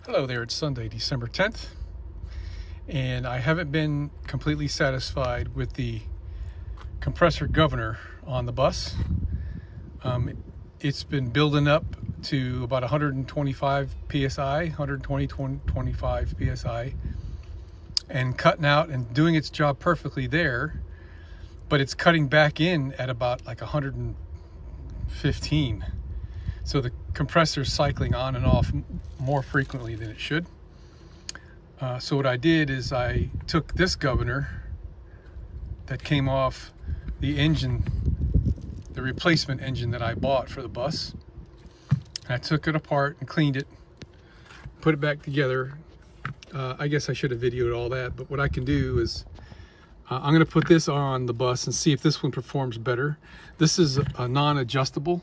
Hello there, it's Sunday, December 10th, and I haven't been completely satisfied with the compressor governor on the bus. It's been building up to about 125 psi, 125 psi, and cutting out and doing its job perfectly there, but it's cutting back in at about like 115. So the compressor is cycling on and off more frequently than it should. So what I did is I took this governor that came off the engine, the replacement engine that I bought for the bus, and I took it apart and cleaned it, put it back together. I guess I should have videoed all that, but what I can do is I'm going to put this on the bus and see if this one performs better. This is a non-adjustable.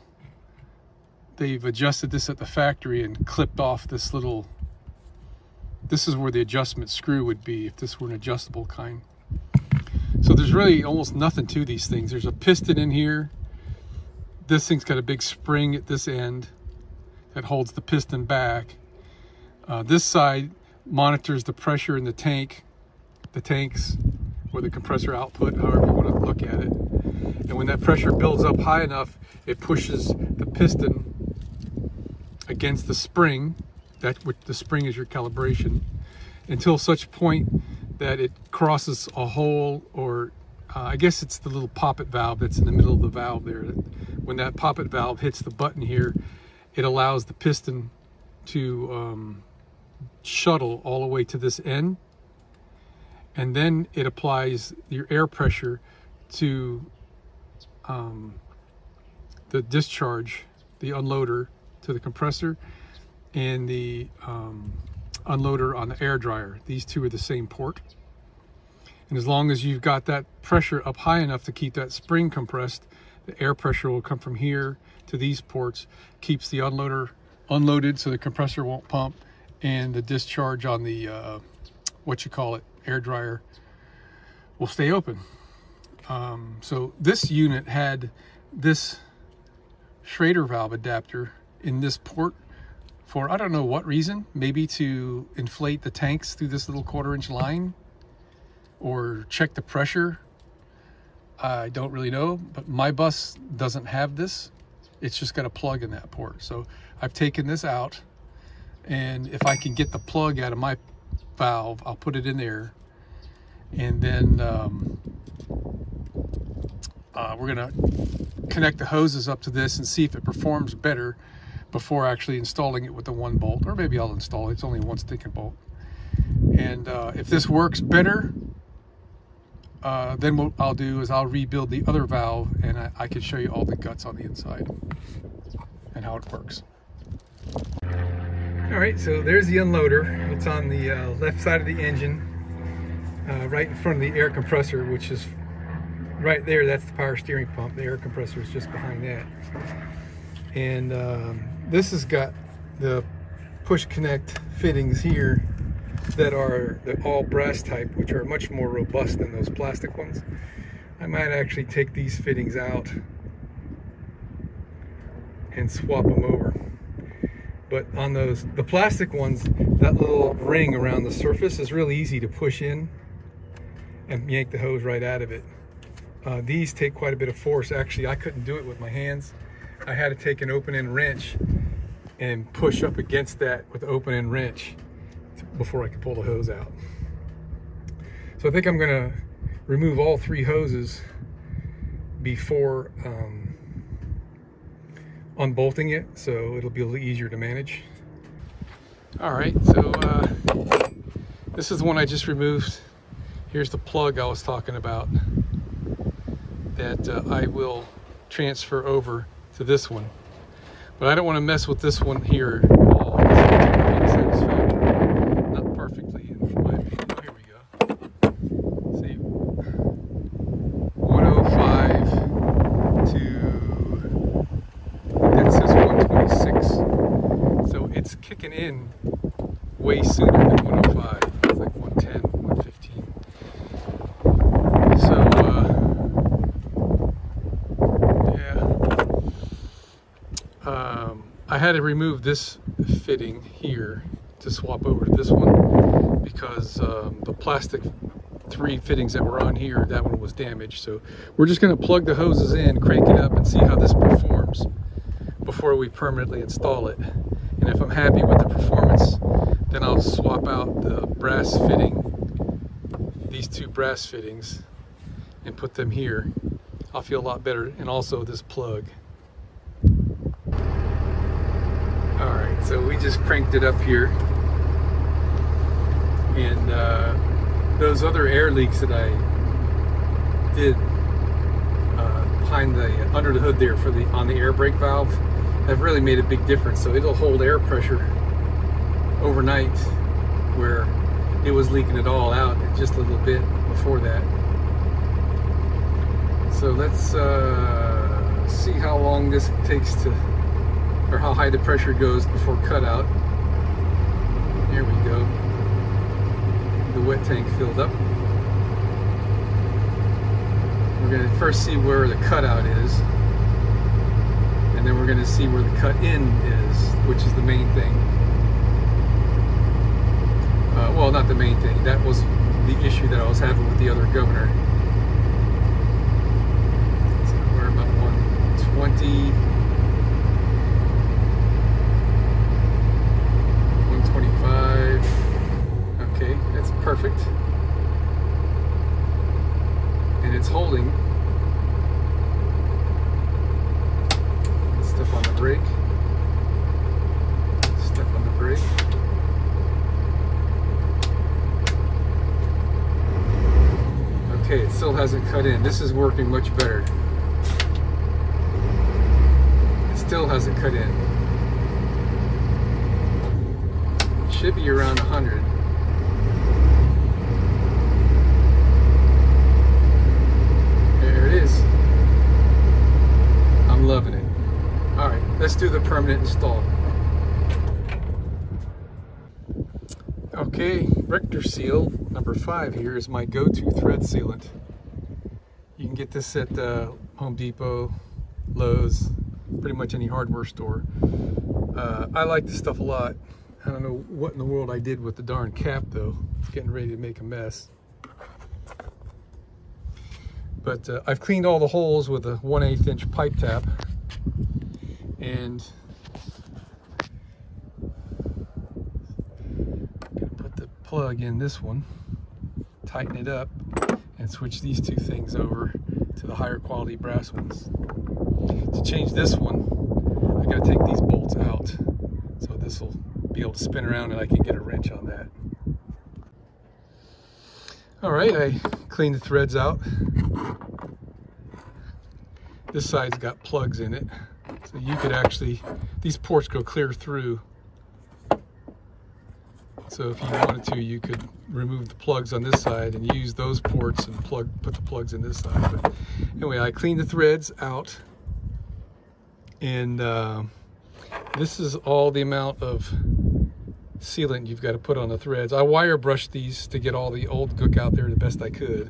They've adjusted this at the factory and clipped off this little, this is where the adjustment screw would be if this were an adjustable kind. So there's really almost nothing to these things. There's a piston in here. This thing's got a big spring at this end that holds the piston back. This side monitors the pressure in the tanks, or the compressor output, however you want to look at it. And when that pressure builds up high enough, it pushes the piston against the spring, the spring is your calibration, until such point that it crosses a hole, or I guess it's the little poppet valve that's in the middle of the valve there. When that poppet valve hits the button here, it allows the piston to shuttle all the way to this end, and then it applies your air pressure to the discharge, the unloader to the compressor, and the unloader on the air dryer. These two are the same port. And as long as you've got that pressure up high enough to keep that spring compressed, the air pressure will come from here to these ports, keeps the unloader unloaded so the compressor won't pump, and the discharge on the air dryer will stay open. So this unit had this Schrader valve adapter in this port for I don't know what reason, maybe to inflate the tanks through this little 1/4-inch line or check the pressure. I don't really know, but my bus doesn't have this. It's just got a plug in that port. So I've taken this out, and if I can get the plug out of my valve, I'll put it in there, and then we're gonna connect the hoses up to this and see if it performs better before actually installing it with the 1 bolt, or maybe I'll install it. It's only one sticking bolt. And if this works better, then what I'll do is I'll rebuild the other valve, and I can show you all the guts on the inside and how it works. All right, so there's the unloader. It's on the left side of the engine, right in front of the air compressor, which is right there. That's the power steering pump. The air compressor is just behind that. And this has got the push connect fittings here that are the all brass type, which are much more robust than those plastic ones. I might actually take these fittings out and swap them over. But on the plastic ones, that little ring around the surface is really easy to push in and yank the hose right out of it. These take quite a bit of force. Actually, I couldn't do it with my hands. I had to take an open-end wrench and push up against that with the open-end wrench before I could pull the hose out. So I think I'm gonna remove all 3 hoses before unbolting it, so it'll be a little easier to manage. All right, so this is the one I just removed. Here's the plug I was talking about that I will transfer over to this one, but I don't want to mess with this one here at all. Not perfectly, in my opinion. Oh, here we go. See, 105 to, that says 126. So it's kicking in way sooner than 105. It's like 110, 115. So I had to remove this fitting here to swap over to this one because the plastic 3 fittings that were on here, that one was damaged. So we're just going to plug the hoses in, crank it up, and see how this performs before we permanently install it. And if I'm happy with the performance, then I'll swap out the brass fitting, these 2 brass fittings, and put them here. I'll feel a lot better, and also this plug. Alright, so we just cranked it up here, and those other air leaks that I did behind the under the hood there for the on the air brake valve have really made a big difference. So it'll hold air pressure overnight where it was leaking it all out just a little bit before that. So let's see how long this takes to, or how high the pressure goes before cutout. Here we go. The wet tank filled up. We're going to first see where the cutout is, and then we're going to see where the cut in is, which is the main thing. Well, not the main thing. That was the issue that I was having with the other governor. So we're about 120, 125. Okay, that's perfect. And it's holding. Step on the brake. Step on the brake. Okay, it still hasn't cut in. This is working much better. It still hasn't cut in. It should be around 100. There it is. I'm loving it. All right, let's do the permanent install. Okay, Richter Seal number 5 here is my go-to thread sealant. You can get this at Home Depot, Lowe's, pretty much any hardware store. I like this stuff a lot. I don't know what in the world I did with the darn cap though. It's getting ready to make a mess. But I've cleaned all the holes with a 1/8 inch pipe tap, and plug in this one, tighten it up, and switch these 2 things over to the higher quality brass ones. To change this one, I gotta take these bolts out, so this will be able to spin around and I can get a wrench on that. All right, I cleaned the threads out. This side's got plugs in it, so you could actually, these ports go clear through. So if you wanted to, you could remove the plugs on this side and use those ports and put the plugs in this side. But anyway, I cleaned the threads out, and this is all the amount of sealant you've got to put on the threads. I wire brushed these to get all the old gook out there the best I could.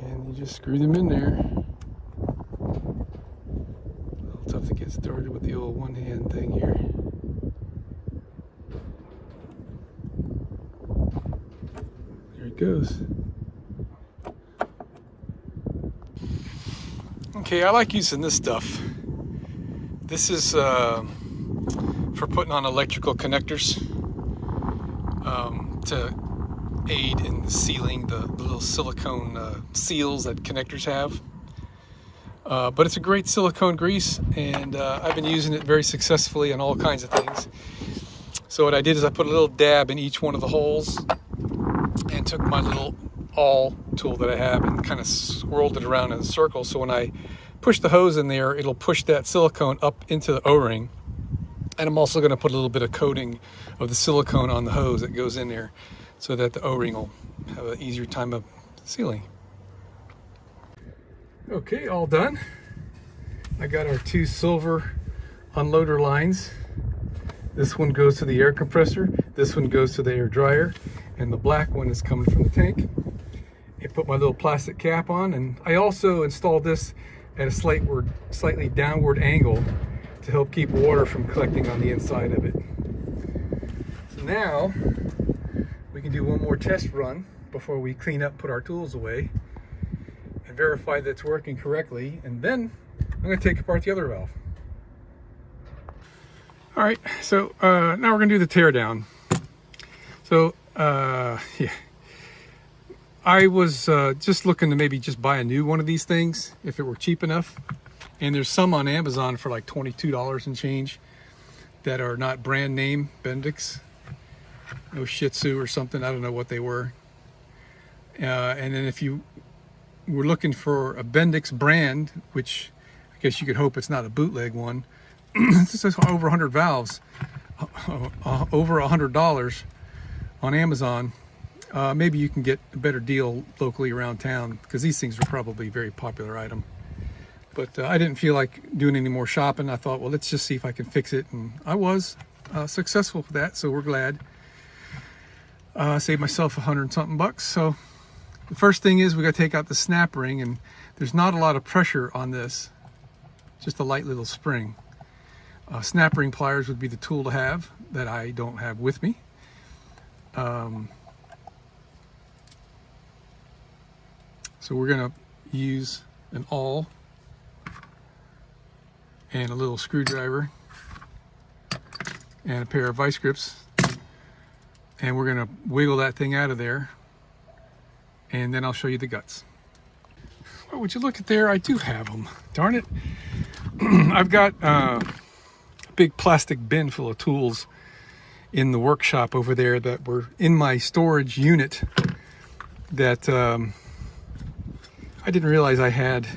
And you just screw them in there. A little tough to get started with the old one-hand thing here. Goes. Okay, I like using this stuff. This is for putting on electrical connectors to aid in sealing the little silicone seals that connectors have. But it's a great silicone grease, and I've been using it very successfully on all kinds of things. So what I did is I put a little dab in each one of the holes, and took my little awl tool that I have and kind of swirled it around in a circle. So when I push the hose in there, it'll push that silicone up into the O-ring. And I'm also going to put a little bit of coating of the silicone on the hose that goes in there so that the O-ring will have an easier time of sealing. Okay, all done. I got our 2 silver unloader lines. This one goes to the air compressor, this one goes to the air dryer, and the black one is coming from the tank. I put my little plastic cap on, and I also installed this at a slightly downward angle to help keep water from collecting on the inside of it. Now we can do one more test run before we clean up, put our tools away, and verify that it's working correctly. And then I'm going to take apart the other valve. All right, so now we're going to do the tear down. So yeah, I was just looking to maybe just buy a new one of these things if it were cheap enough. And there's some on Amazon for like $22 and change that are not brand name Bendix. No Shih Tzu or something, I don't know what they were. And then if you were looking for a Bendix brand, which I guess you could hope it's not a bootleg one, this is over 100 valves, over $100 on Amazon. Maybe you can get a better deal locally around town, because these things are probably a very popular item. But I didn't feel like doing any more shopping. I thought, well, let's just see if I can fix it. And I was successful with that, so we're glad. Saved myself $100 and something bucks. So the first thing is we got to take out the snap ring, and there's not a lot of pressure on this, just a light little spring. Snap ring pliers would be the tool to have that I don't have with me. So we're going to use an awl and a little screwdriver and a pair of vice grips, and we're going to wiggle that thing out of there, and then I'll show you the guts. Well, would you look at there, I do have them. Darn it. I've got a big plastic bin full of tools in the workshop over there that were in my storage unit that I didn't realize I had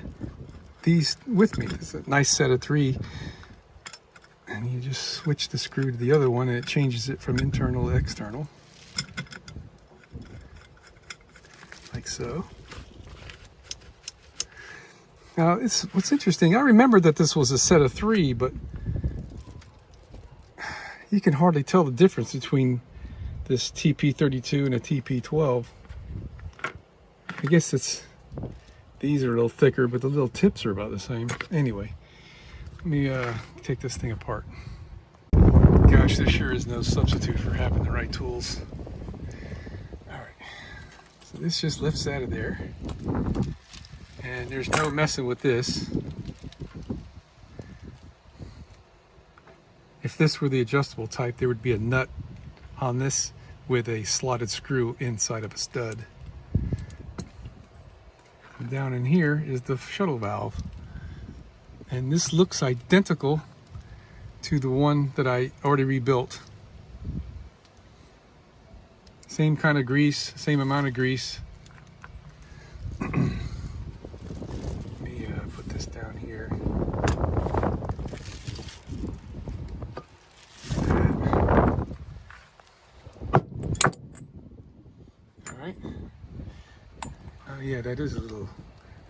these with me. It's a nice set of 3, and you just switch the screw to the other one and it changes it from internal to external, like so. Now what's interesting, I remember that this was a set of 3, but you can hardly tell the difference between this TP32 and a TP12. I guess these are a little thicker, but the little tips are about the same. Anyway, let me take this thing apart. Gosh, there sure is no substitute for having the right tools. All right, so this just lifts out of there, and there's no messing with this. If this were the adjustable type, there would be a nut on this with a slotted screw inside of a stud. And down in here is the shuttle valve, and this looks identical to the one that I already rebuilt. Same kind of grease, same amount of grease. Let me put this down here. All right. Oh yeah, that is a little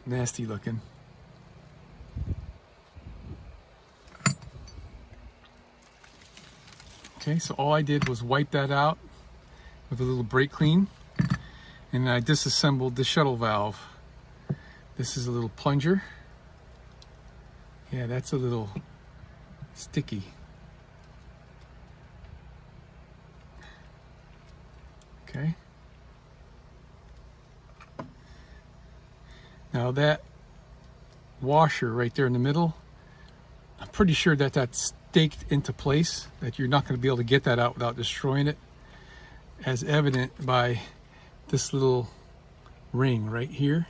nasty looking. Okay, so all I did was wipe that out with a little brake clean, and I disassembled the shuttle valve. This is a little plunger. Yeah, that's a little sticky. Okay. Now that washer right there in the middle, I'm pretty sure that that's staked into place, that you're not going to be able to get that out without destroying it, as evident by this little ring right here,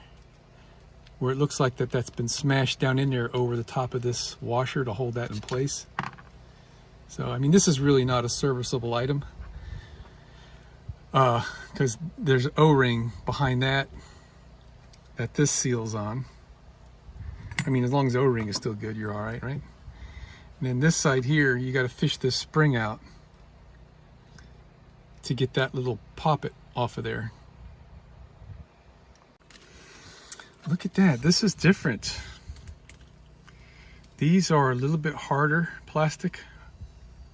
where it looks like that's been smashed down in there over the top of this washer to hold that in place. So, I mean, this is really not a serviceable item, because there's an O-ring behind that this seals on. I mean, as long as the O-ring is still good, you're all right, right? And then this side here, you got to fish this spring out to get that little poppet off of there. Look at that, this is different. These are a little bit harder plastic,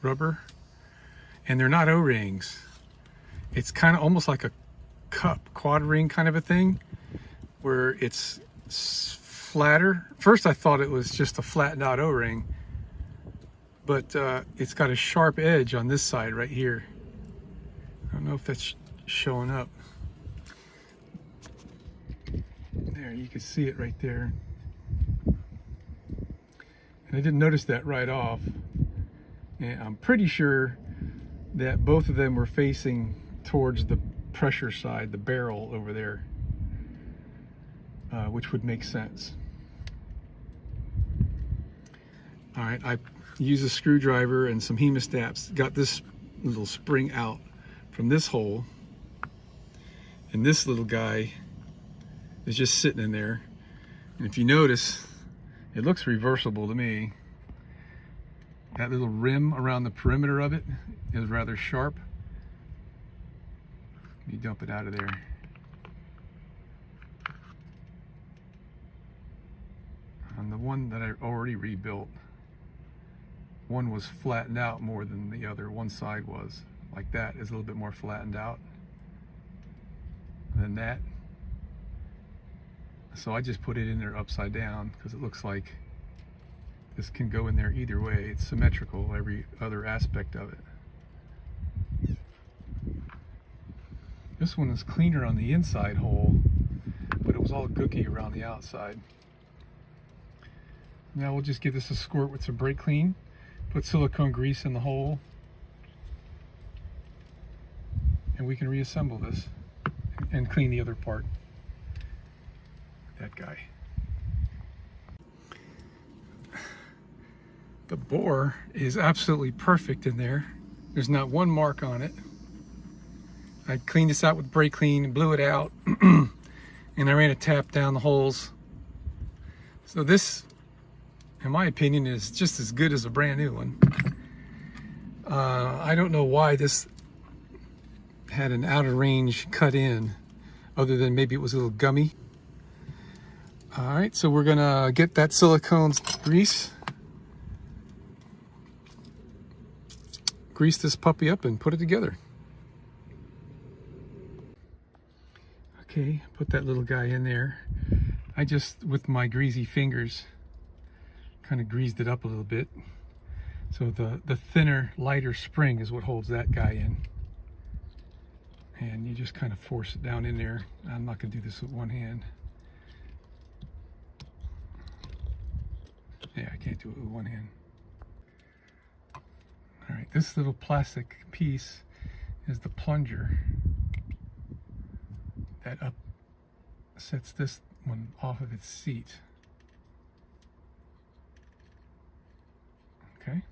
rubber, and they're not O-rings. It's kind of almost like a cup, quad ring kind of a thing, where it's flatter. First I thought it was just a flattened out O-ring, but it's got a sharp edge on this side right here. don't know if that's showing up. There, you can see it right there. And I didn't notice that right off. And I'm pretty sure that both of them were facing towards the pressure side, the barrel over there, which would make sense. All right, I used a screwdriver and some hemostats, got this little spring out from this hole, and this little guy is just sitting in there. And if you notice, it looks reversible to me. That little rim around the perimeter of it is rather sharp. You dump it out of there. On the one that I already rebuilt, one was flattened out more than the other. One side was. Like that is a little bit more flattened out than that. So I just put it in there upside down because it looks like this can go in there either way. It's symmetrical, every other aspect of it. This one is cleaner on the inside hole, but it was all gooky around the outside. Now we'll just give this a squirt with some brake clean, put silicone grease in the hole, and we can reassemble this and clean the other part. That guy. The bore is absolutely perfect in there. There's not one mark on it. I cleaned this out with brake clean, blew it out, and I ran a tap down the holes. So this, in my opinion, is just as good as a brand new one. I don't know why this had an out of range cut in, other than maybe it was a little gummy. All right, so we're gonna get that silicone grease, grease this puppy up and put it together. Okay, put that little guy in there. I just, with my greasy fingers, kind of greased it up a little bit. So the thinner, lighter spring is what holds that guy in. And you just kind of force it down in there. I'm not gonna do this with one hand. Yeah, I can't do it with one hand. All right, this little plastic piece is the plunger that sets this one off of its seat. Okay,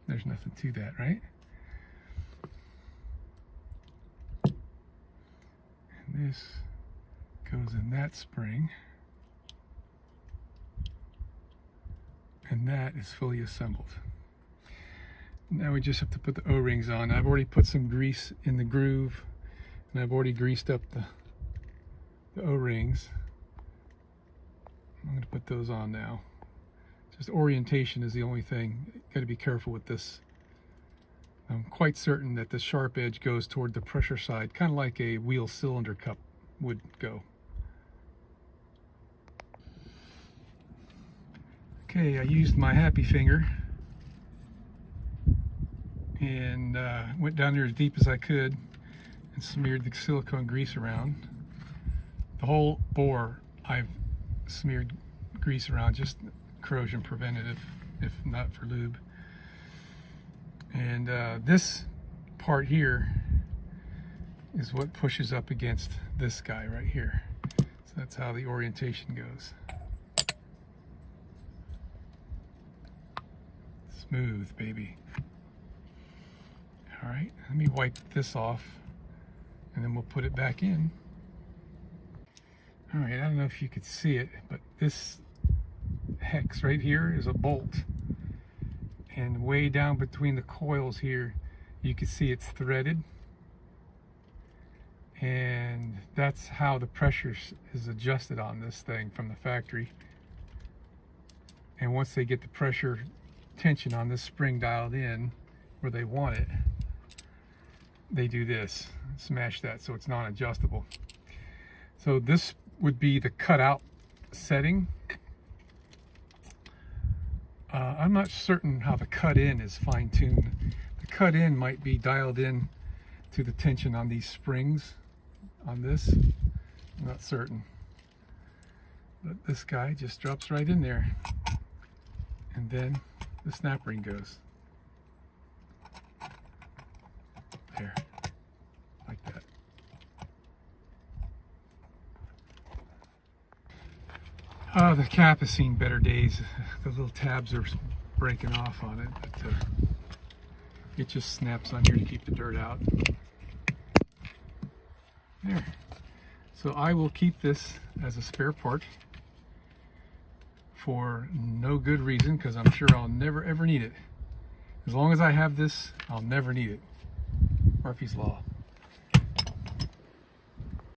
there's nothing to that, right? And this goes in that spring. And that is fully assembled. Now we just have to put the O-rings on. I've already put some grease in the groove, and I've already greased up the O-rings. I'm going to put those on now. Just orientation is the only thing. Got to be careful with this. I'm quite certain that the sharp edge goes toward the pressure side, kind of like a wheel cylinder cup would go. Okay, I used my happy finger and went down there as deep as I could and smeared the silicone grease around. The whole bore I've smeared grease around, just corrosion preventative, if not for lube. And this part here is what pushes up against this guy right here. So that's how the orientation goes. Smooth, baby. All right, let me wipe this off and then we'll put it back in. All right, I don't know if you could see it, but this hex right here is a bolt. And way down between the coils here, you can see it's threaded. And that's how the pressure is adjusted on this thing from the factory. And once they get the pressure tension on this spring dialed in where they want it, they do this, smash that so it's non-adjustable. So this would be the cutout setting. I'm not certain how the cut in is fine-tuned. The cut in might be dialed in to the tension on these springs on this. I'm not certain. But this guy just drops right in there. And then the snap ring goes. There. Like that. Oh, the cap has seen better days. The little tabs are breaking off on it, but it just snaps on here to keep the dirt out. There. So I will keep this as a spare part for no good reason, because I'm sure I'll never ever need it. As long as I have this, I'll never need it. Murphy's Law.